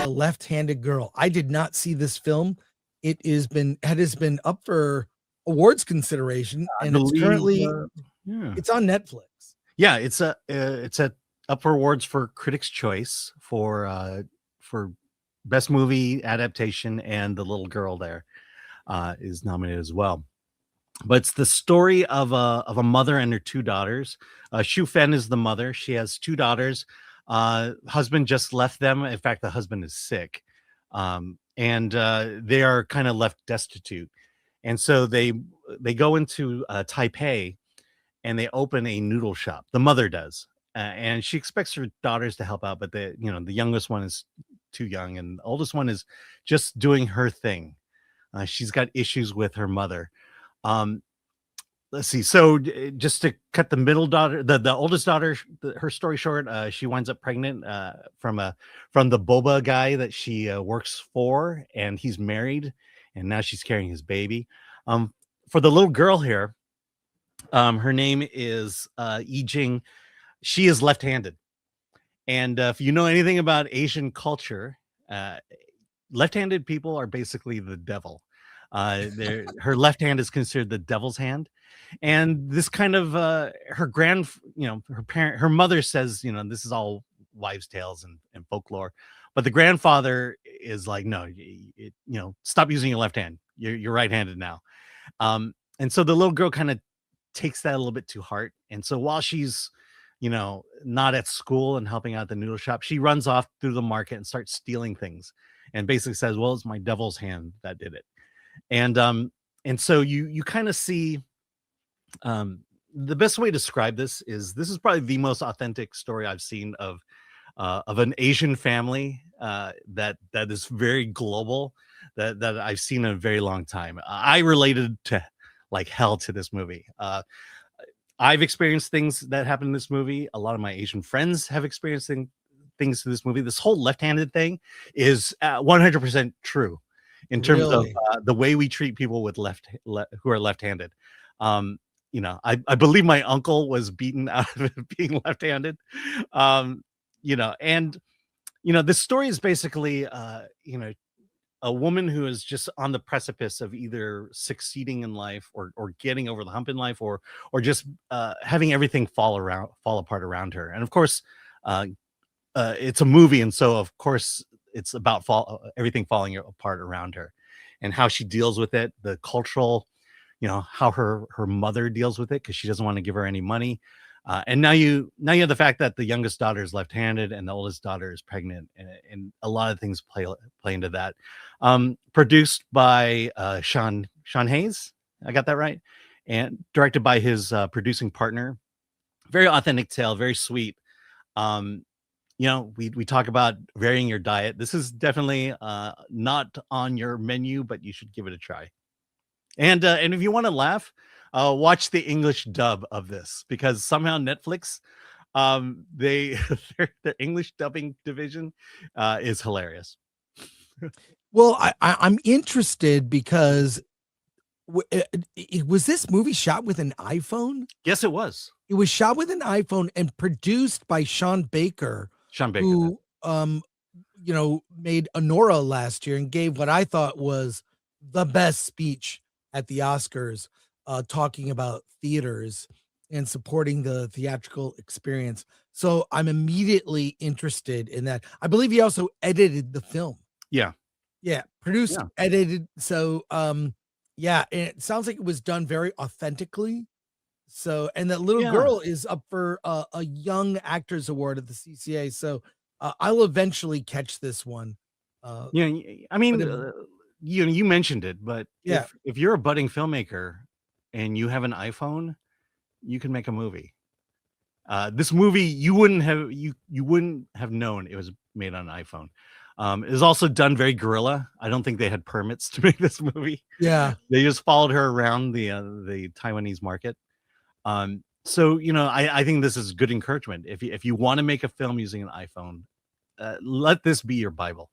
a left-handed girl. I did not see this film. It has been up for awards consideration, I and believe, yeah, it's on Netflix. yeah, it's a up for awards for Critics' Choice for best movie adaptation, and the little girl there is nominated as well. But it's the story of a mother and her two daughters. Shu Fen is the mother. She has two daughters. Husband just left them. In fact, the husband is sick, and they are kind of left destitute. And so they go into Taipei, and they open a noodle shop. The mother does, and she expects her daughters to help out, but the youngest one is too young, and the oldest one is just doing her thing. She's got issues with her mother. Um, let's see. So just to cut the middle daughter, the oldest daughter, her story short, she winds up pregnant from the boba guy that she works for, and he's married, and now she's carrying his baby. For the little girl here, her name is Yi Jing. She is left-handed, and if you know anything about Asian culture, left-handed people are basically the devil. Her left hand is considered the devil's hand, and this kind of her mother says, this is all wives' tales and folklore, but the grandfather is like, no, stop using your left hand. You're right-handed now. And so the little girl kind of takes that a little bit to heart, and so while she's not at school and helping out at the noodle shop, she runs off through the market and starts stealing things, and basically says, well, it's my devil's hand that did it. And so you kind of see, the best way to describe this is probably the most authentic story I've seen of an Asian family that is very global, that I've seen in a very long time. I related to like hell to this movie. I've experienced things that happen in this movie. A lot of my Asian friends have experienced things to this movie. This whole left-handed thing is 100% true in terms of the way we treat people with who are left-handed. I believe my uncle was beaten out of being left-handed. This story is basically a woman who is just on the precipice of either succeeding in life or getting over the hump in life, or just having everything fall apart around her. And of course, it's a movie, and so of course it's about everything falling apart around her, and how she deals with it, the cultural, how her mother deals with it, because she doesn't want to give her any money. And now you have the fact that the youngest daughter is left-handed and the oldest daughter is pregnant, and a lot of things play into that. Produced by Sean Hayes, I got that right, and directed by his producing partner. Very authentic tale, very sweet. We talk about varying your diet. This is definitely not on your menu, but you should give it a try. And if you want to laugh, watch the English dub of this, because somehow Netflix, their English dubbing division is hilarious. Well, I'm interested because was this movie shot with an iPhone? Yes, it was. It was shot with an iPhone and produced by Sean Baker, who made Honora last year and gave what I thought was the best speech at the Oscars, talking about theaters and supporting the theatrical experience. So I'm immediately interested in that. I believe he also edited the film. Yeah. Produced, edited. So, and it sounds like it was done very authentically. So, and that little girl is up for a Young Actors Award at the CCA. So, I'll eventually catch this one. You mentioned it, but if you're a budding filmmaker and you have an iPhone, you can make a movie. This movie, you wouldn't have known it was made on an iPhone. It was also done very guerrilla. I don't think they had permits to make this movie. Yeah, they just followed her around the Taiwanese market. So I think this is good encouragement. If you want to make a film using an iPhone, let this be your Bible.